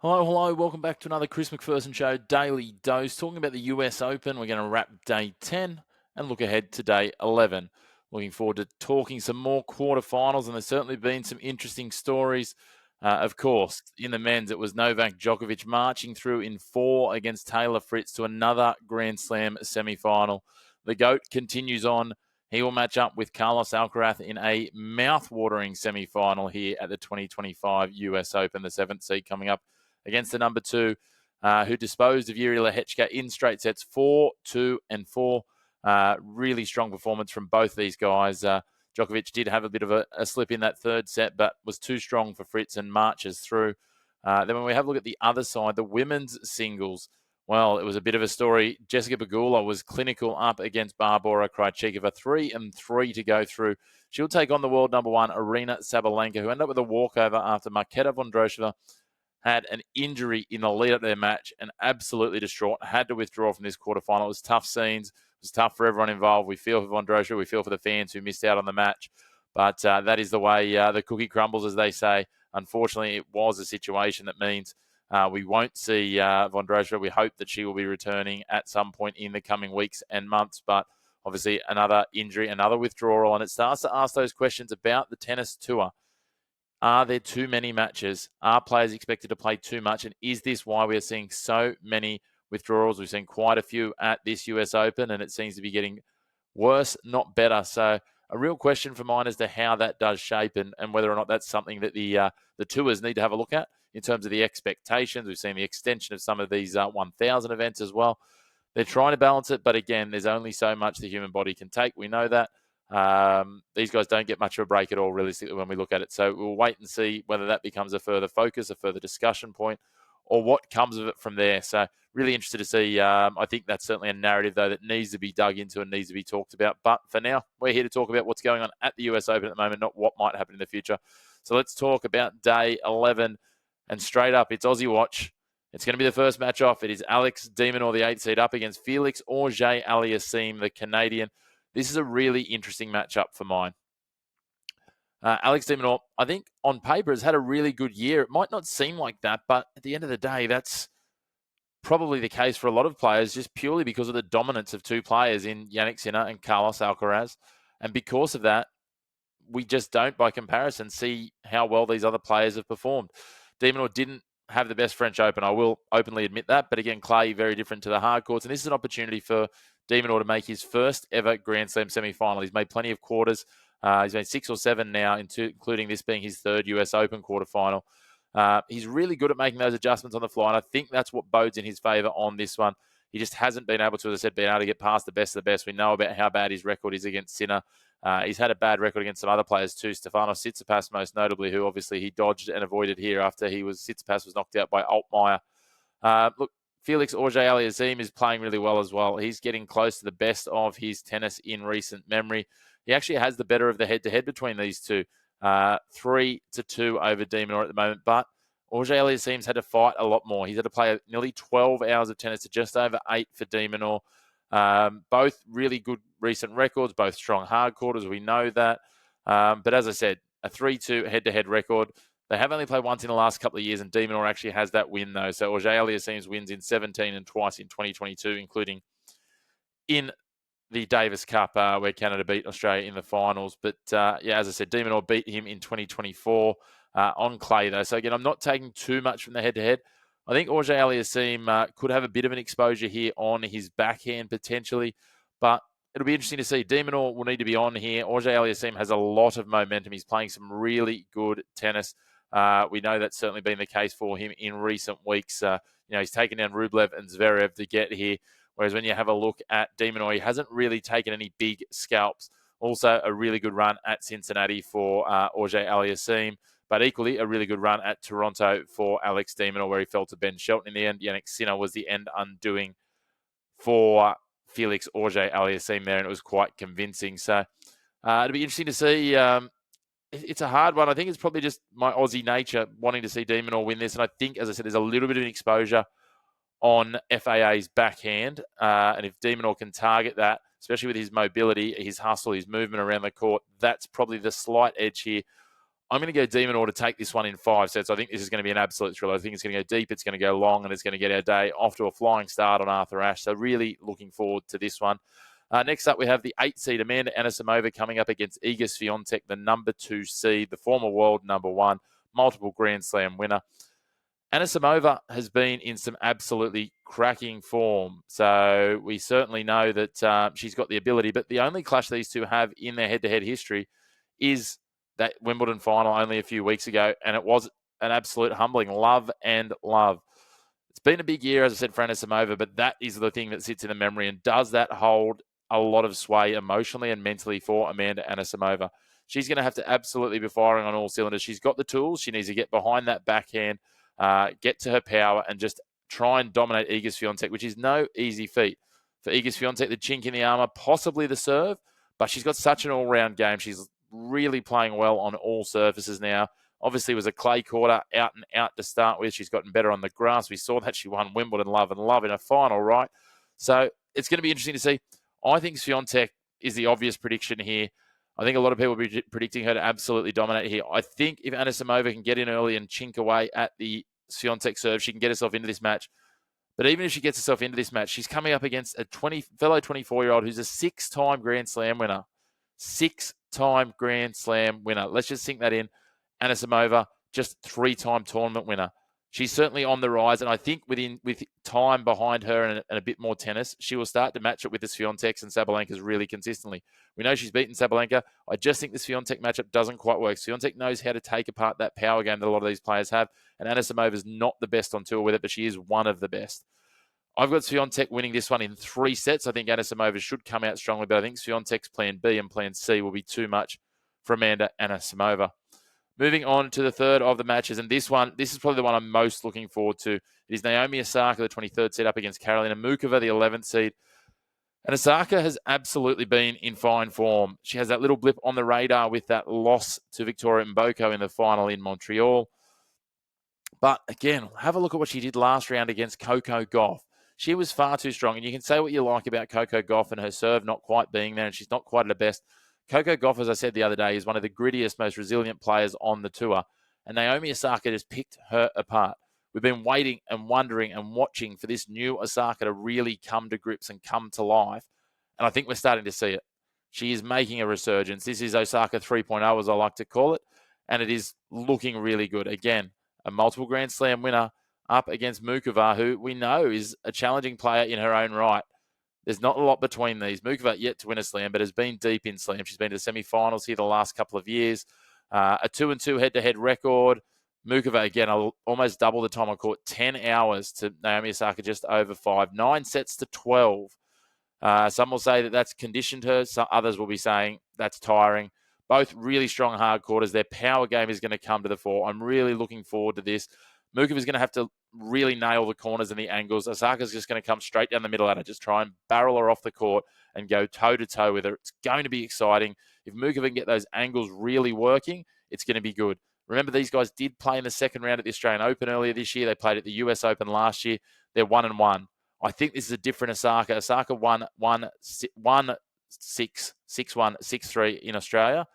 Hello, hello. Welcome back to another Chris McPherson Show Daily Dose. Talking about the US Open, we're going to wrap day 10 and look ahead to day 11. Looking forward to talking some more quarterfinals, and there's certainly been some interesting stories. Of course, in the men's, it was Novak Djokovic marching through in 4 against Taylor Fritz to another Grand Slam semi-final. The GOAT continues on. He will match up with Carlos Alcaraz in a mouth-watering semi-final here at the 2025 US Open, the 7th seed coming up against the number 2, who disposed of Yuri Lehechka in straight sets 4, 2, and 4. Really strong performance from both these guys. Djokovic did have a bit of a slip in that third set, but was too strong for Fritz and marches through. Then when we have a look at the other side, the women's singles, well, it was a bit of a story. Jessica Pegula was clinical up against Barbora Krejcikova, 3-3 to go through. She'll take on the world number 1, Arina Sabalenka, who ended up with a walkover after Marketa Vondrousova had an injury in the lead up to their match and absolutely distraught, had to withdraw from this quarterfinal. It was tough scenes. It was tough for everyone involved. We feel for Vondrousova. We feel for the fans who missed out on the match. But that is the way the cookie crumbles, as they say. Unfortunately, it was a situation that means we won't see Vondrousova. We hope that she will be returning at some point in the coming weeks and months. But obviously, another injury, another withdrawal. And it starts to ask those questions about the tennis tour. Are there too many matches? Are players expected to play too much? And is this why we are seeing so many withdrawals? We've seen quite a few at this US Open, and it seems to be getting worse, not better. So a real question for mine as to how that does shape and whether or not that's something that the tours need to have a look at in terms of the expectations. We've seen the extension of some of these 1,000 events as well. They're trying to balance it, but again, there's only so much the human body can take. We know that. These guys don't get much of a break at all, realistically, when we look at it. So we'll wait and see whether that becomes a further focus, a further discussion point, or what comes of it from there. So really interested to see. I think that's certainly a narrative, though, that needs to be dug into and needs to be talked about. But for now, we're here to talk about what's going on at the US Open at the moment, not what might happen in the future. So let's talk about day 11. And straight up, it's Aussie Watch. It's going to be the first match off. It is Alex de Minaur, the 8th seed, up against Felix Auger-Aliassime, the Canadian. This is a really interesting matchup for mine. Alex de Minaur, I think on paper, has had a really good year. It might not seem like that, but at the end of the day, that's probably the case for a lot of players, just purely because of the dominance of two players in Jannik Sinner and Carlos Alcaraz. And because of that, we just don't, by comparison, see how well these other players have performed. De Minaur didn't have the best French Open. I will openly admit that. But again, clay, very different to the hard courts. And this is an opportunity for de Minaur to make his first ever Grand Slam semi-final. He's made plenty of quarters. He's made 6 or 7 now, including this being his third US Open quarterfinal. He's really good at making those adjustments on the fly, and I think that's what bodes in his favour on this one. He just hasn't been able to, as I said, been able to get past the best of the best. We know about how bad his record is against Sinner. He's had a bad record against some other players too. Stefanos Tsitsipas, most notably, who obviously he dodged and avoided here after Tsitsipas was knocked out by Altmaier. Look, Felix Auger-Aliassime is playing really well as well. He's getting close to the best of his tennis in recent memory. He actually has the better of the head-to-head between these two. 3-2 over de Minaur at the moment, but Auger-Aliassime's had to fight a lot more. He's had to play nearly 12 hours of tennis to just over 8 for de Minaur. Both really good recent records, both strong hard quarters. We know that. But as I said, a 3-2 head-to-head record. They have only played once in the last couple of years, and de Minaur actually has that win, though. So Auger-Aliassime's wins in 17 and twice in 2022, including in the Davis Cup, where Canada beat Australia in the finals. But, as I said, de Minaur beat him in 2024 on clay, though. So, again, I'm not taking too much from the head-to-head. I think Auger-Aliassime could have a bit of an exposure here on his backhand, potentially. But it'll be interesting to see. De Minaur will need to be on here. Auger-Aliassime has a lot of momentum. He's playing some really good tennis. We know that's certainly been the case for him in recent weeks. He's taken down Rublev and Zverev to get here. Whereas when you have a look at de Minaur, he hasn't really taken any big scalps. Also, a really good run at Cincinnati for Auger-Aliassime. But equally, a really good run at Toronto for Alex de Minaur, where he fell to Ben Shelton in the end. Jannik Sinner was the end undoing for Felix Auger-Aliassime there, and it was quite convincing. So it'll be interesting to see. It's a hard one. I think it's probably just my Aussie nature wanting to see de Minaur win this. And I think, as I said, there's a little bit of an exposure on FAA's backhand. And if de Minaur can target that, especially with his mobility, his hustle, his movement around the court, that's probably the slight edge here. I'm going to go Demon Or to take this one in 5 sets. I think this is going to be an absolute thriller. I think it's going to go deep, it's going to go long, and it's going to get our day off to a flying start on Arthur Ashe. So really looking forward to this one. Next up, we have the 8 seed Amanda Anisimova coming up against Iga Swiatek, the number 2 seed, the former world number 1, multiple Grand Slam winner. Anisimova has been in some absolutely cracking form, so we certainly know that she's got the ability, but the only clash these two have in their head-to-head history is that Wimbledon final only a few weeks ago, and it was an absolute humbling. Love and love. It's been a big year, as I said, for Anisimova, but that is the thing that sits in the memory, and does that hold a lot of sway emotionally and mentally for Amanda Anisimova? She's going to have to absolutely be firing on all cylinders. She's got the tools. She needs to get behind that backhand, get to her power, and just try and dominate Iga Swiatek, which is no easy feat. For Iga Swiatek, the chink in the armour, possibly the serve, but she's got such an all-round game. She's really playing well on all surfaces now. Obviously, it was a clay quarter, out and out to start with. She's gotten better on the grass. We saw that she won Wimbledon love and love in a final, right? So it's going to be interesting to see. I think Swiatek is the obvious prediction here. I think a lot of people will be predicting her to absolutely dominate here. I think if Anisimova can get in early and chink away at the Swiatek serve, she can get herself into this match. But even if she gets herself into this match, she's coming up against a fellow 24-year-old who's a 6-time Grand Slam winner. 6-time Grand Slam winner. Let's just sink that in. Anisimova, just 3-time tournament winner. She's certainly on the rise, and I think with time behind her and a bit more tennis, she will start to match it with the Swiatek and Sabalenkas really consistently. We know she's beaten Sabalenka. I just think the Swiatek matchup doesn't quite work. Swiatek knows how to take apart that power game that a lot of these players have, and Anisimova is not the best on tour with it, but she is one of the best. I've got Swiatek winning this one in 3 sets. I think Anisimova should come out strongly, but I think Swiatek's plan B and plan C will be too much for Amanda Anisimova. Moving on to the third of the matches, and this is probably the one I'm most looking forward to. It is Naomi Osaka, the 23rd seed, up against Karolina Muchova, the 11th seed. And Osaka has absolutely been in fine form. She has that little blip on the radar with that loss to Victoria Mboko in the final in Montreal. But again, have a look at what she did last round against Coco Gauff. She was far too strong, and you can say what you like about Coco Gauff and her serve not quite being there, and she's not quite at her best. Coco Gauff, as I said the other day, is one of the grittiest, most resilient players on the tour, and Naomi Osaka just picked her apart. We've been waiting and wondering and watching for this new Osaka to really come to grips and come to life, and I think we're starting to see it. She is making a resurgence. This is Osaka 3.0, as I like to call it, and it is looking really good. Again, a multiple Grand Slam winner up against Muchova, who we know is a challenging player in her own right. There's not a lot between these. Muchova yet to win a slam, but has been deep in slam. She's been to the semi-finals here the last couple of years. A 2-2 head-to-head record. Muchova, again, almost double the time on court. 10 hours to Naomi Osaka, just over 5. 9 sets to 12. Some will say that that's conditioned her. Some others will be saying that's tiring. Both really strong hard quarters. Their power game is going to come to the fore. I'm really looking forward to this. Muchova is going to have to really nail the corners and the angles. Osaka's just going to come straight down the middle at her, just try and barrel her off the court and go toe-to-toe with her. It's going to be exciting. If Muchova can get those angles really working, it's going to be good. Remember, these guys did play in the second round at the Australian Open earlier this year. They played at the US Open last year. They're 1-1. I think this is a different Osaka. Osaka won 6-1, 6-3 in Australia.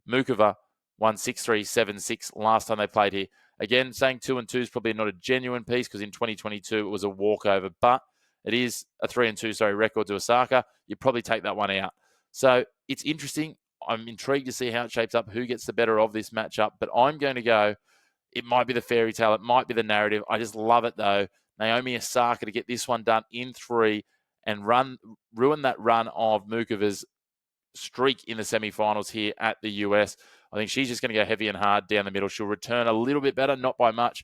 Muchova won 6-3, 7-6 last time they played here. Again, saying 2-2 is probably not a genuine piece because in 2022 it was a walkover, but it is a 3-2 record to Osaka. You probably take that one out. So it's interesting. I'm intrigued to see how it shapes up, who gets the better of this matchup, but I'm going to go, it might be the fairy tale, it might be the narrative. I just love it though. Naomi Osaka to get this one done in 3 and ruin that run of Muchova's streak in the semifinals here at the US. I think she's just going to go heavy and hard down the middle. She'll return a little bit better, not by much,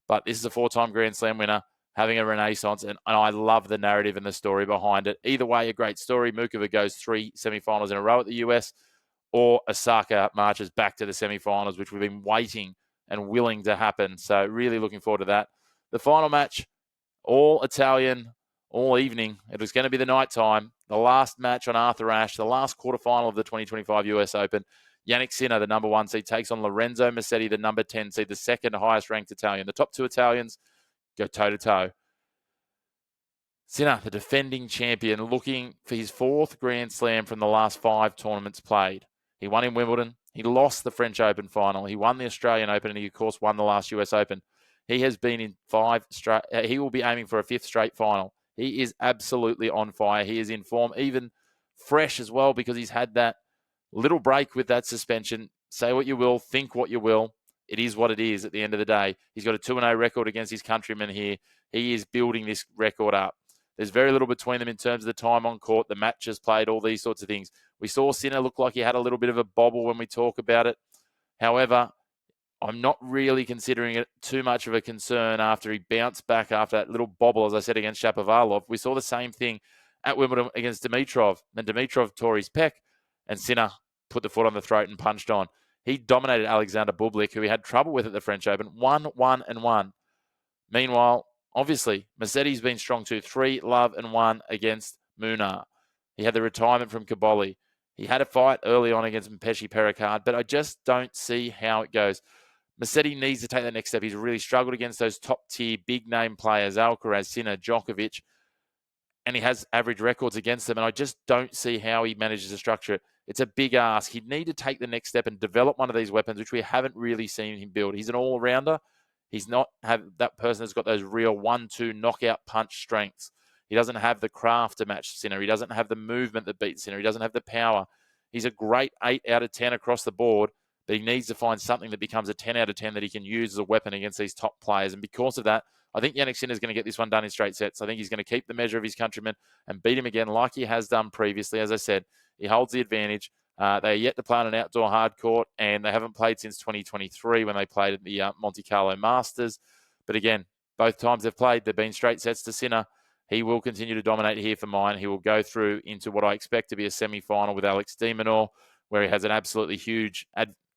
but this is a 4-time Grand Slam winner having a renaissance, and I love the narrative and the story behind it. Either way, a great story. Muchova goes 3 semifinals in a row at the US, or Osaka marches back to the semifinals, which we've been waiting and willing to happen. So really looking forward to that. The final match, all Italian, all evening. It was going to be the night time. The last match on Arthur Ashe, the last quarterfinal of the 2025 US Open. Yannick Sinner, the number 1 seed, takes on Lorenzo Musetti, the number 10 seed, the second highest ranked Italian. The top 2 Italians go toe-to-toe. Sinner, the defending champion, looking for his 4th Grand Slam from the last 5 tournaments played. He won in Wimbledon. He lost the French Open final. He won the Australian Open, and he, of course, won the last US Open. He has been in 5 straight. He will be aiming for a 5th straight final. He is absolutely on fire. He is in form, even fresh as well, because he's had that little break with that suspension. Say what you will, think what you will. It is what it is at the end of the day. He's got a 2-0 record against his countrymen here. He is building this record up. There's very little between them in terms of the time on court, the matches played, all these sorts of things. We saw Sinner look like he had a little bit of a bobble when we talk about it. However, I'm not really considering it too much of a concern after he bounced back after that little bobble, as I said, against Shapovalov. We saw the same thing at Wimbledon against Dimitrov. And Dimitrov tore his pec, and Sinner put the foot on the throat and punched on. He dominated Alexander Bublik, who he had trouble with at the French Open, 1-1-1. Meanwhile, obviously, Musetti's been strong too. 3-1 against Munar. He had the retirement from Kaboli. He had a fight early on against Mpeshi Pericard, but I just don't see how it goes. Musetti needs to take that next step. He's really struggled against those top-tier, big-name players, Alcaraz, Sinner, Djokovic, and he has average records against them, and I just don't see how he manages to structure it. It's a big ask. He'd need to take the next step and develop one of these weapons, which we haven't really seen him build. He's an all-rounder. He's not have that person that's got those real 1-2 knockout punch strengths. He doesn't have the craft to match Sinner. He doesn't have the movement that beats Sinner. He doesn't have the power. He's a great 8 out of 10 across the board, but he needs to find something that becomes a 10 out of 10 that he can use as a weapon against these top players. And because of that, I think Jannik Sinner is going to get this one done in straight sets. I think he's going to keep the measure of his countrymen and beat him again like he has done previously. As I said, he holds the advantage. They are yet to play on an outdoor hard court, and they haven't played since 2023 when they played at the Monte Carlo Masters. But again, both times they've played, they've been straight sets to Sinner. He will continue to dominate here for mine. He will go through into what I expect to be a semi-final with Alex de Minaur, where he has an absolutely huge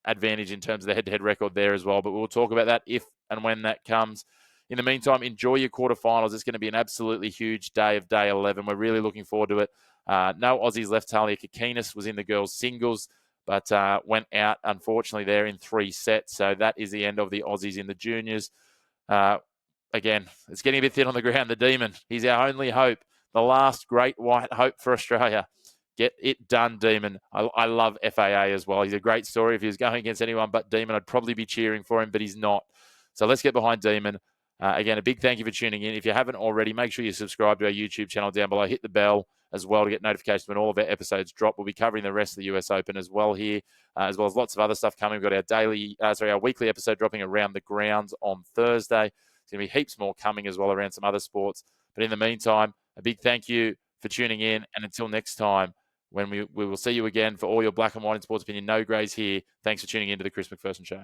advantage in terms of the head-to-head record there as well. But we'll talk about that if and when that comes. In the meantime, enjoy your quarterfinals. It's going to be an absolutely huge day of day 11. We're really looking forward to it. No Aussies left. Talia Kokinis was in the girls' singles, but went out, unfortunately, there in 3 sets. So that is the end of the Aussies in the juniors. Again, it's getting a bit thin on the ground. The Demon, he's our only hope. The last great white hope for Australia. Get it done, Demon. I love FAA as well. He's a great story. If he was going against anyone but Demon, I'd probably be cheering for him, but he's not. So let's get behind Demon. Again, a big thank you for tuning in. If you haven't already, make sure you subscribe to our YouTube channel down below. Hit the bell as well to get notifications when all of our episodes drop. We'll be covering the rest of the US Open as well here, as well as lots of other stuff coming. We've got our weekly episode dropping around the grounds on Thursday. There's going to be heaps more coming as well around some other sports. But in the meantime, a big thank you for tuning in. And until next time, when we will see you again for all your black and white and sports opinion, no greys here. Thanks for tuning in to the Chris McPherson Show.